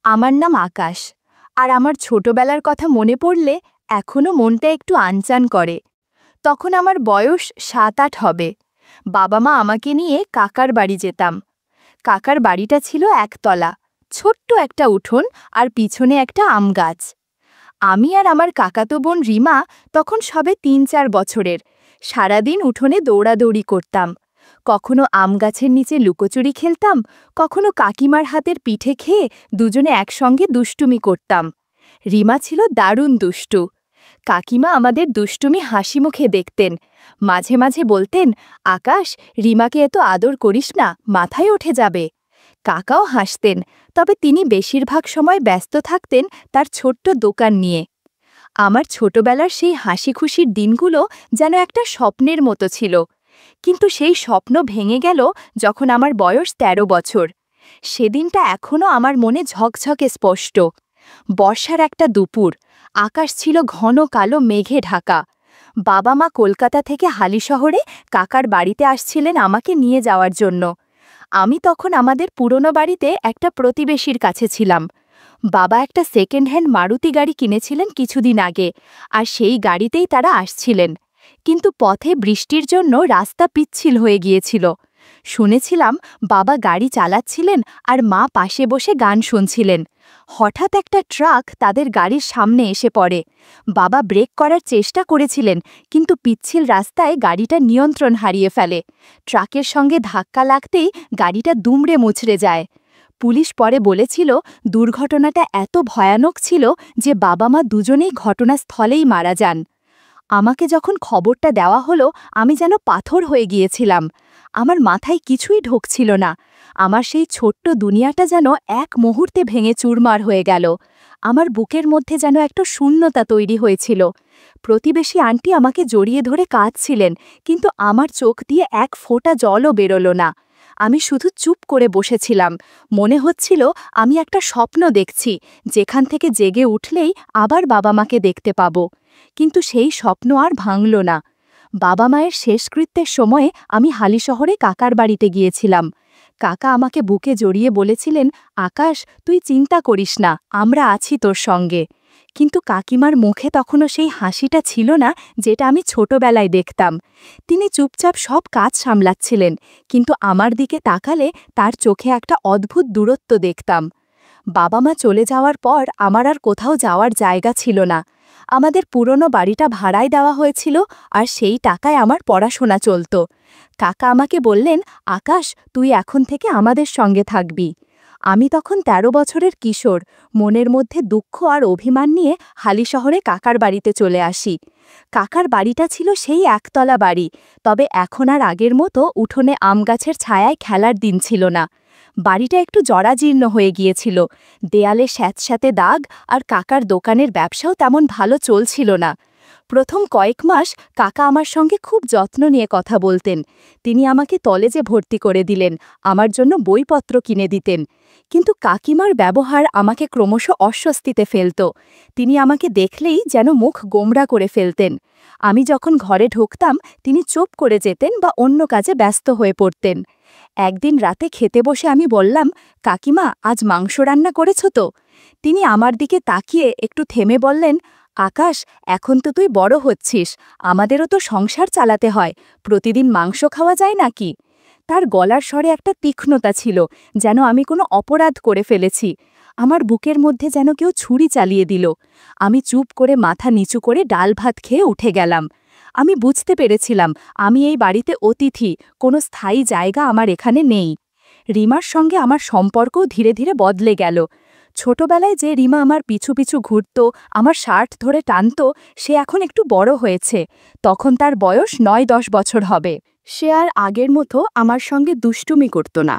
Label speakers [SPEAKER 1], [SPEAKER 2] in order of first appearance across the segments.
[SPEAKER 1] আমার নাম আকাশ, আর আমার ছোটবেলার কথা মনে পড়লে এখনো মনটা একটু আনচান করে। তখন আমার বয়স ৭-৮ হবে। বাবা মা আমাকে নিয়ে কাকার বাড়ি যেতাম। কাকার বাড়িটা ছিল একতলা, ছোট্ট একটা উঠোন আর পিছনে একটা আম গাছ। আমি আর আমার কাকাতো বোন রিমা তখন সবে ৩-৪ বছরের। সারাদিন উঠোনে দৌড়াদৌড়ি করতাম। কখনো আম গাছের নিচে লুকোচুরি খেলতাম, কখনো কাকিমার হাতের পিঠে খেয়ে দুজনে একসঙ্গে দুষ্টুমি করতাম। রিমা ছিল দারুণ দুষ্টু। কাকিমা আমাদের দুষ্টুমি হাসিমুখে দেখতেন। মাঝে মাঝে বলতেন, আকাশ, রিমাকে এত আদর করিস না, মাথায় উঠে যাবে। কাকাও হাসতেন, তবে তিনি বেশিরভাগ সময় ব্যস্ত থাকতেন তার ছোট্ট দোকান নিয়ে। আমার ছোটবেলার সেই হাসি খুশির দিনগুলো যেন একটা স্বপ্নের মতো ছিল। কিন্তু সেই স্বপ্ন ভেঙে গেল যখন আমার বয়স ১৩ বছর। সেদিনটা এখনও আমার মনে ঝকঝকে স্পষ্ট। বর্ষার একটা দুপুর, আকাশ ছিল ঘন কালো মেঘে ঢাকা। বাবা মা কলকাতা থেকে হালিশহরে কাকার বাড়িতে আসছিলেন আমাকে নিয়ে যাওয়ার জন্য। আমি তখন আমাদের পুরনো বাড়িতে একটা প্রতিবেশীর কাছে ছিলাম। বাবা একটা সেকেন্ড হ্যান্ড মারুতি গাড়ি কিনেছিলেন কিছুদিন আগে, আর সেই গাড়িতেই তারা আসছিলেন। কিন্তু পথে বৃষ্টির জন্য রাস্তা পিচ্ছিল হয়ে গিয়েছিল। শুনেছিলাম বাবা গাড়ি চালাচ্ছিলেন আর মা পাশে বসে গান শুনছিলেন। হঠাৎ একটা ট্রাক তাদের গাড়ির সামনে এসে পড়ে। বাবা ব্রেক করার চেষ্টা করেছিলেন, কিন্তু পিচ্ছিল রাস্তায় গাড়িটা নিয়ন্ত্রণ হারিয়ে ফেলে। ট্রাকের সঙ্গে ধাক্কা লাগতেই গাড়িটা দুমড়ে মুচড়ে যায়। পুলিশ পরে বলেছিল দুর্ঘটনাটা এত ভয়ানক ছিল যে বাবা মা দুজনেই ঘটনাস্থলেই মারা যান। আমাকে যখন খবরটা দেওয়া হলো, আমি যেন পাথর হয়ে গিয়েছিলাম। আমার মাথায় কিছুই ঢুকছিল না। আমার সেই ছোট্ট দুনিয়াটা যেন এক মুহূর্তে ভেঙে চুরমার হয়ে গেল। আমার বুকের মধ্যে যেন একটা শূন্যতা তৈরি হয়েছিল। প্রতিবেশী আন্টি আমাকে জড়িয়ে ধরে কাঁদছিলেন, কিন্তু আমার চোখ দিয়ে এক ফোঁটা জলও বেরোল না। আমি শুধু চুপ করে বসেছিলাম। মনে হচ্ছিল আমি একটা স্বপ্ন দেখছি, যেখান থেকে জেগে উঠলেই আবার বাবা মাকে দেখতে পাব। কিন্তু সেই স্বপ্ন আর ভাঙল না। বাবা মায়ের শেষকৃত্যের সময়ে আমি হালিশহরে কাকার বাড়িতে গিয়েছিলাম। কাকা আমাকে বুকে জড়িয়ে বলেছিলেন, আকাশ, তুই চিন্তা করিস না, আমরা আছি তোর সঙ্গে। কিন্তু কাকিমার মুখে তখনও সেই হাসিটা ছিল না যেটা আমি ছোটবেলায় দেখতাম। তিনি চুপচাপ সব কাজ সামলাচ্ছিলেন, কিন্তু আমার দিকে তাকালে তার চোখে একটা অদ্ভুত দূরত্ব দেখতাম। বাবা মা চলে যাওয়ার পর আমার আর কোথাও যাওয়ার জায়গা ছিল না। আমাদের পুরনো বাড়িটা ভাড়ায় দেওয়া হয়েছিল, আর সেই টাকায় আমার পড়াশোনা চলত। কাকা আমাকে বললেন, আকাশ, তুই এখন থেকে আমাদের সঙ্গে থাকবি। আমি তখন ১৩ বছরের কিশোর, মনের মধ্যে দুঃখ আর অভিমান নিয়ে হালিশহরে কাকার বাড়িতে চলে আসি। কাকার বাড়িটা ছিল সেই একতলা বাড়ি, তবে এখন আর আগের মতো উঠোনে আম গাছের ছায়ায় খেলার দিন ছিল না। বাড়িটা একটু জরাজীর্ণ হয়ে গিয়েছিল, দেয়ালে স্যাঁতস্যাঁতে দাগ, আর কাকার দোকানের ব্যবসাও তেমন ভালো চলছিল না। প্রথম কয়েক মাস কাকা আমার সঙ্গে খুব যত্ন নিয়ে কথা বলতেন। তিনি আমাকে কলেজে ভর্তি করে দিলেন, আমার জন্য বইপত্র কিনে দিতেন। কিন্তু কাকিমার ব্যবহার আমাকে ক্রমশ অস্বস্তিতে ফেলত। তিনি আমাকে দেখলেই যেন মুখ গোমড়া করে ফেলতেন। আমি যখন ঘরে ঢুকতাম, তিনি চুপ করে যেতেন বা অন্য কাজে ব্যস্ত হয়ে পড়তেন। একদিন রাতে খেতে বসে আমি বললাম, কাকিমা, আজ মাংস রান্না করেছ তো? তিনি আমার দিকে তাকিয়ে একটু থেমে বললেন, আকাশ, এখন তো তুই বড় হচ্ছিস, আমাদেরও তো সংসার চালাতে হয়, প্রতিদিন মাংস খাওয়া যায় নাকি? তার গলার স্বরে একটা তীক্ষ্ণতা ছিল, যেন আমি কোনো অপরাধ করে ফেলেছি। আমার বুকের মধ্যে যেন কেউ ছুরি চালিয়ে দিল। আমি চুপ করে মাথা নিচু করে ডাল ভাত খেয়ে উঠে গেলাম। আমি বুঝতে পেরেছিলাম আমি এই বাড়িতে অতিথি, কোনো স্থায়ী জায়গা আমার এখানে নেই। রিমার সঙ্গে আমার সম্পর্কও ধীরে ধীরে বদলে গেল। ছোটবেলায় যে রিমা আমার পিছু পিছু ঘুরত, আমার শার্ট ধরে টানত, সে এখন একটু বড় হয়েছে। তখন তার বয়স ৯-১০ বছর হবে। সে আর আগের মতো আমার সঙ্গে দুষ্টুমি করত না।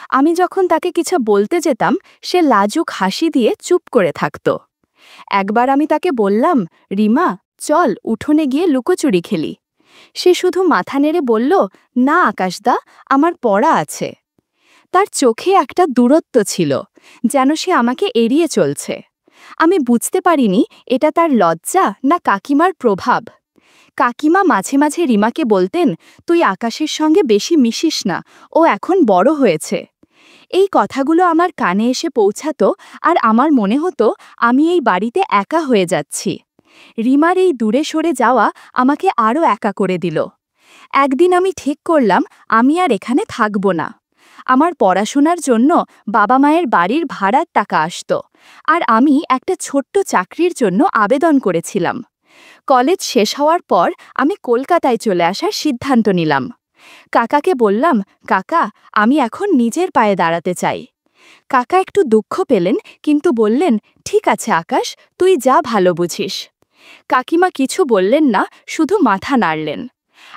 [SPEAKER 1] আমি যখন তাকে কিছু বলতে যেতাম, সে লাজুক হাসি দিয়ে চুপ করে থাকত। একবার আমি তাকে বললাম, রিমা, চল উঠোনে গিয়ে লুকোচুরি খেলি। সে শুধু মাথা নেড়ে বলল, না আকাশদা, আমার পড়া আছে। তার চোখে একটা দূরত্ব ছিল, যেন সে আমাকে এড়িয়ে চলছে। আমি বুঝতে পারিনি এটা তার লজ্জা না কাকিমার প্রভাব। কাকিমা মাঝে মাঝে রিমাকে বলতেন, তুই আকাশের সঙ্গে বেশি মিশিস না, ও এখন বড় হয়েছে। এই কথাগুলো আমার কানে এসে পৌঁছাতো আর আমার মনে হতো আমি এই বাড়িতে একা হয়ে যাচ্ছি। রিমার এই দূরে সরে যাওয়া আমাকে আরও একা করে দিল। একদিন আমি ঠিক করলাম আমি আর এখানে থাকব না। আমার পড়াশোনার জন্য বাবা মায়ের বাড়ির ভাড়ার টাকা আসতো, আর আমি একটা ছোট্ট চাকরির জন্য আবেদন করেছিলাম। কলেজ শেষ হওয়ার পর আমি কলকাতায় চলে আসার সিদ্ধান্ত নিলাম। কাকাকে বললাম, কাকা, আমি এখন নিজের পায়ে দাঁড়াতে চাই। কাকা একটু দুঃখ পেলেন, কিন্তু বললেন, ঠিক আছে আকাশ, তুই যা ভালো বুঝিস। কাকিমা কিছু বললেন না, শুধু মাথা নাড়লেন।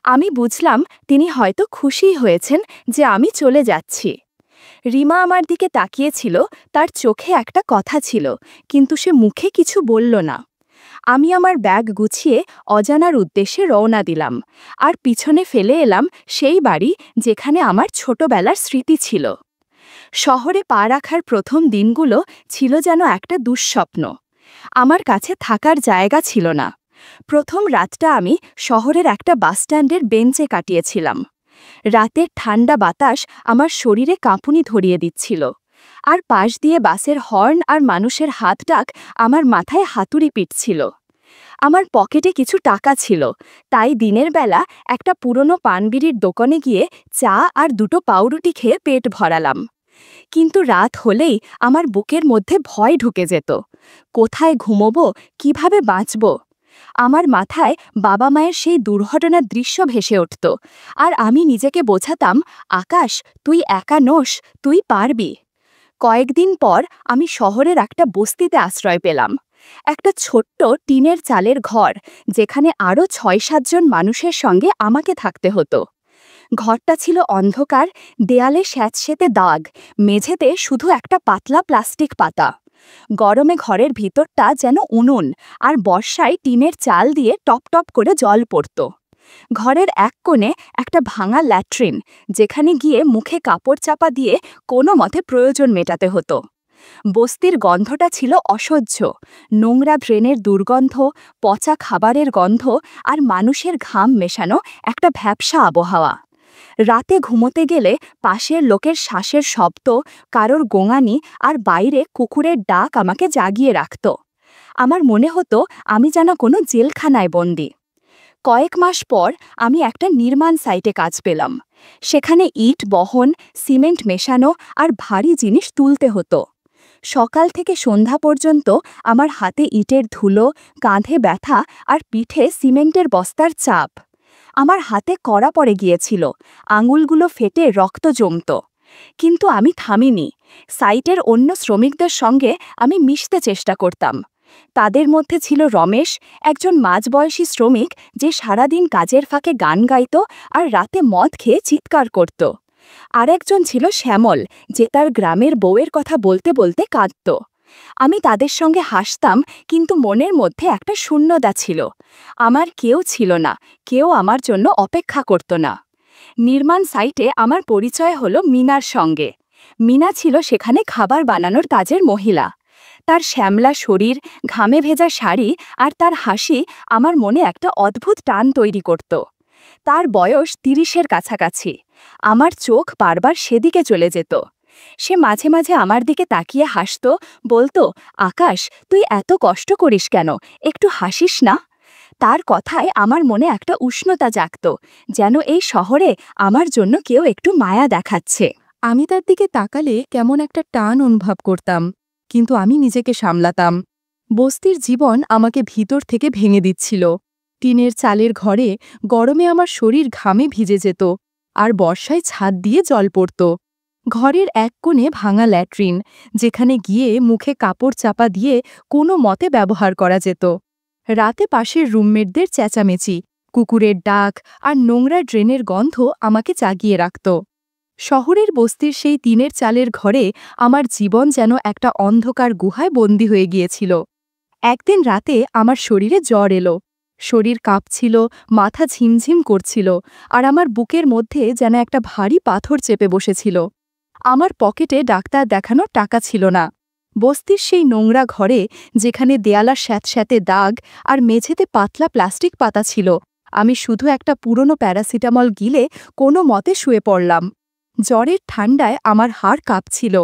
[SPEAKER 1] আমি বুঝলাম তিনি হয়তো খুশিই হয়েছেন যে আমি চলে যাচ্ছি। রিমা আমার দিকে তাকিয়েছিল, তার চোখে একটা কথা ছিল, কিন্তু সে মুখে কিছু বলল না। আমি আমার ব্যাগ গুছিয়ে অজানার উদ্দেশ্যে রওনা দিলাম, আর পিছনে ফেলে এলাম সেই বাড়ি যেখানে আমার ছোটবেলার স্মৃতি ছিল। শহরে পা রাখার প্রথম দিনগুলো ছিল যেন একটা দুঃস্বপ্ন। আমার কাছে থাকার জায়গা ছিল না। প্রথম রাতটা আমি শহরের একটা বাসস্ট্যান্ডের বেঞ্চে কাটিয়েছিলাম। রাতের ঠান্ডা বাতাস আমার শরীরে কাঁপুনি ধরিয়ে দিচ্ছিল, আর পাশ দিয়ে বাসের হর্ন আর মানুষের হাত ডাক আমার মাথায় হাতুড়ি পিটছিল। আমার পকেটে কিছু টাকা ছিল, তাই দিনের বেলা একটা পুরনো পানবিড়ির দোকানে গিয়ে চা আর দুটো পাউরুটি খেয়ে পেট ভরালাম। কিন্তু রাত হলেই আমার বুকের মধ্যে ভয় ঢুকে যেত। কোথায় ঘুমোবো, কিভাবে বাঁচব? আমার মাথায় বাবা মায়ের সেই দুর্ঘটনার দৃশ্য ভেসে উঠত, আর আমি নিজেকে বোঝাতাম, আকাশ, তুই একা নোস, তুই পারবি। কয়েকদিন পর আমি শহরের একটা বস্তিতে আশ্রয় পেলাম। একটা ছোট্ট টিনের চালের ঘর, যেখানে আরও ৬-৭ জন মানুষের সঙ্গে আমাকে থাকতে হতো। ঘরটা ছিল অন্ধকার, দেয়ালে স্যাঁতসেঁতে দাগ, মেঝেতে শুধু একটা পাতলা প্লাস্টিক পাতা। গরমে ঘরের ভিতরটা যেন উনুন, আর বর্ষায় টিনের চাল দিয়ে টপ টপ করে জল পড়ত। ঘরের এক কোণে একটা ভাঙা ল্যাট্রিন, যেখানে গিয়ে মুখে কাপড় চাপা দিয়ে কোনো মতে প্রয়োজন মেটাতে হতো। বস্তির গন্ধটা ছিল অসহ্য, নোংরা ড্রেনের দুর্গন্ধ, পচা খাবারের গন্ধ, আর মানুষের ঘাম মেশানো একটা ভ্যাপসা আবহাওয়া। রাতে ঘুমোতে গেলে পাশের লোকের শ্বাসের শব্দ, কারোর গোঙানি আর বাইরে কুকুরের ডাক আমাকে জাগিয়ে রাখত। আমার মনে হতো আমি যেন কোনো জেলখানায় বন্দী। কয়েক মাস পর আমি একটা নির্মাণ সাইটে কাজ পেলাম। সেখানে ইট বহন, সিমেন্ট মেশানো আর ভারী জিনিস তুলতে হতো। সকাল থেকে সন্ধ্যা পর্যন্ত আমার হাতে ইটের ধুলো, কাঁধে ব্যথা আর পিঠে সিমেন্টের বস্তার চাপ। আমার হাতে কড়া পড়ে গিয়েছিল, আঙুলগুলো ফেটে রক্ত জমত। কিন্তু আমি থামিনি। সাইটের অন্য শ্রমিকদের সঙ্গে আমি মিশতে চেষ্টা করতাম। তাদের মধ্যে ছিল রমেশ, একজন মাঝবয়সী শ্রমিক যে সারাদিন কাজের ফাঁকে গান গাইত আর রাতে মদ খেয়ে চিৎকার করত। আর একজন ছিল শ্যামল, যে তার গ্রামের বউয়ের কথা বলতে বলতে কাঁদত। আমি তাদের সঙ্গে হাসতাম, কিন্তু মনের মধ্যে একটা শূন্যতা ছিল। আমার কেউ ছিল না, কেউ আমার জন্য অপেক্ষা করত না। নির্মাণ সাইটে আমার পরিচয় হলো মিনার সঙ্গে। মিনা ছিল সেখানে খাবার বানানোর কাজের মহিলা। তার শ্যামলা শরীর, ঘামে ভেজা শাড়ি আর তার হাসি আমার মনে একটা অদ্ভুত টান তৈরি করত। তার বয়স ৩০-এর কাছাকাছি। আমার চোখ বারবার সেদিকে চলে যেত। সে মাঝে মাঝে আমার দিকে তাকিয়ে হাসত, বলতো, আকাশ, তুই এত কষ্ট করিস কেন, একটু হাসিস না? তার কথায় আমার মনে একটা উষ্ণতা জাগত, যেন এই শহরে আমার জন্য কেউ একটু মায়া দেখাচ্ছে। আমি তার দিকে তাকালে কেমন একটা টান অনুভব করতাম, কিন্তু আমি নিজেকে সামলাতাম। বস্তির জীবন আমাকে ভিতর থেকে ভেঙে দিচ্ছিল। টিনের চালের ঘরে গরমে আমার শরীর ঘামে ভিজে যেত, আর বর্ষায় ছাদ দিয়ে জল পড়ত। ঘরের এক কোণে ভাঙা ল্যাট্রিন, যেখানে গিয়ে মুখে কাপড় চাপা দিয়ে কোনো মতে ব্যবহার করা যেত। রাতে পাশের রুমমেটদের চেঁচামেচি, কুকুরের ডাক আর নোংরা ড্রেনের গন্ধ আমাকে জাগিয়ে রাখত। শহরের বস্তির সেই টিনের চালের ঘরে আমার জীবন যেন একটা অন্ধকার গুহায় বন্দী হয়ে গিয়েছিল। একদিন রাতে আমার শরীরে জ্বর এলো। শরীর কাঁপছিল, মাথা ঝিমঝিম করছিল, আর আমার বুকের মধ্যে যেন একটা ভারী পাথর চেপে বসেছিল। আমার পকেটে ডাক্তার দেখানোর টাকা ছিল না। বস্তির সেই নোংরা ঘরে, যেখানে দেয়ালা স্যাঁতস্যাঁতে দাগ আর মেঝেতে পাতলা প্লাস্টিক পাতা ছিল, আমি শুধু একটা পুরনো প্যারাসিটামল গিলে কোনো মতে শুয়ে পড়লাম। জ্বরের ঠান্ডায় আমার হাড় কাঁপছিল।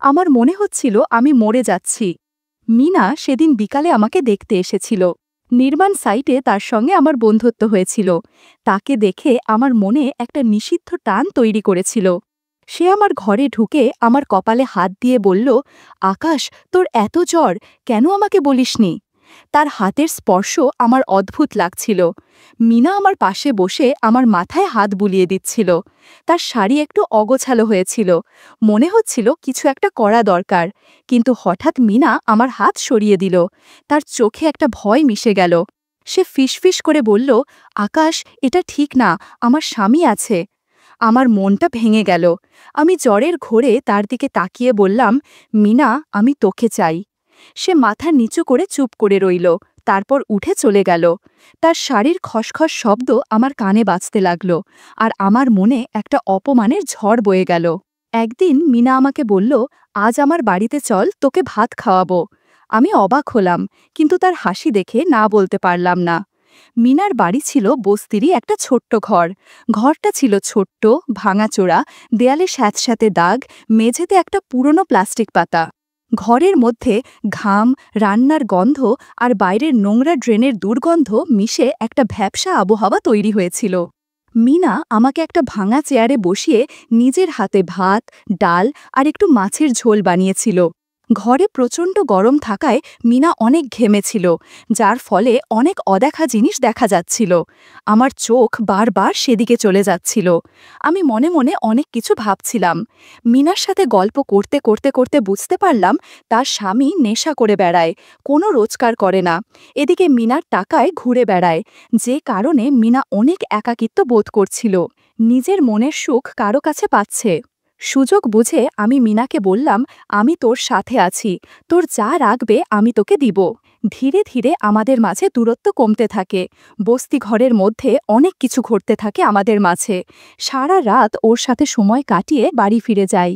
[SPEAKER 1] আমার মনে হচ্ছিল আমি মরে যাচ্ছি। মিনা সেদিন বিকালে আমাকে দেখতে এসেছিল। নির্মাণ সাইটে তার সঙ্গে আমার বন্ধুত্ব হয়েছিল। তাকে দেখে আমার মনে একটা নিষিদ্ধ টান তৈরি করেছিল। সে আমার ঘরে ঢুকে আমার কপালে হাত দিয়ে বলল, আকাশ, তোর এত জ্বর, কেন আমাকে বলিসনি? তার হাতের স্পর্শ আমার অদ্ভুত লাগছিল। মিনা আমার পাশে বসে আমার মাথায় হাত বুলিয়ে দিচ্ছিল। তার শাড়ি একটু অগোছালো হয়েছিল। মনে হচ্ছিল কিছু একটা করা দরকার, কিন্তু হঠাৎ মিনা আমার হাত সরিয়ে দিল। তার চোখে একটা ভয় মিশে গেল। সে ফিসফিস করে বলল, আকাশ, এটা ঠিক না, আমার স্বামী আছে। আমার মনটা ভেঙে গেল। আমি জ্বরের ঘোরে তার দিকে তাকিয়ে বললাম, মিনা, আমি তোকে চাই। সে মাথা নিচু করে চুপ করে রইল, তারপর উঠে চলে গেল। তার শাড়ির খসখস শব্দ আমার কানে বাজতে লাগল, আর আমার মনে একটা অপমানের ঝড় বয়ে গেল। একদিন মিনা আমাকে বলল, আজ আমার বাড়িতে চল, তোকে ভাত খাওয়াবো। আমি অবাক হলাম, কিন্তু তার হাসি দেখে না বলতে পারলাম না। মিনার বাড়ি ছিল বস্তিরই একটা ছোট্ট ঘর। ঘরটা ছিল ছোট্ট, ভাঙাচোরা, দেয়ালে স্যাঁতস্যাঁতে দাগ, মেঝেতে একটা পুরনো প্লাস্টিক পাতা। ঘরের মধ্যে ঘাম, রান্নার গন্ধ আর বাইরের নোংরা ড্রেনের দুর্গন্ধ মিশে একটা ভ্যাপসা আবহাওয়া তৈরি হয়েছিল। মিনা আমাকে একটা ভাঙা চেয়ারে বসিয়ে নিজের হাতে ভাত, ডাল আর একটু মাছের ঝোল বানিয়েছিল। ঘরে প্রচণ্ড গরম থাকায় মিনা অনেক ঘেমেছিল, যার ফলে অনেক অদেখা জিনিস দেখা যাচ্ছিল। আমার চোখ বারবার সেদিকে চলে যাচ্ছিল। আমি মনে মনে অনেক কিছু ভাবছিলাম। মিনার সাথে গল্প করতে করতে করতে বুঝতে পারলাম তার স্বামী নেশা করে বেড়ায়, কোনো রোজগার করে না। এদিকে মিনার টাকায় ঘুরে বেড়ায়, যে কারণে মিনা অনেক একাকিত্ব বোধ করছিল। নিজের মনের সুখ কারো কাছে পাচ্ছে। সুযোগ বুঝে আমি মিনাকে বললাম, আমি তোর সাথে আছি, তোর যা রাখবে আমি তোকে দিব। ধীরে ধীরে আমাদের মাঝে দূরত্ব কমতে থাকে। বস্তি ঘরের মধ্যে অনেক কিছু ঘটতে থাকে আমাদের মাঝে। সারা রাত ওর সাথে সময় কাটিয়ে বাড়ি ফিরে যাই।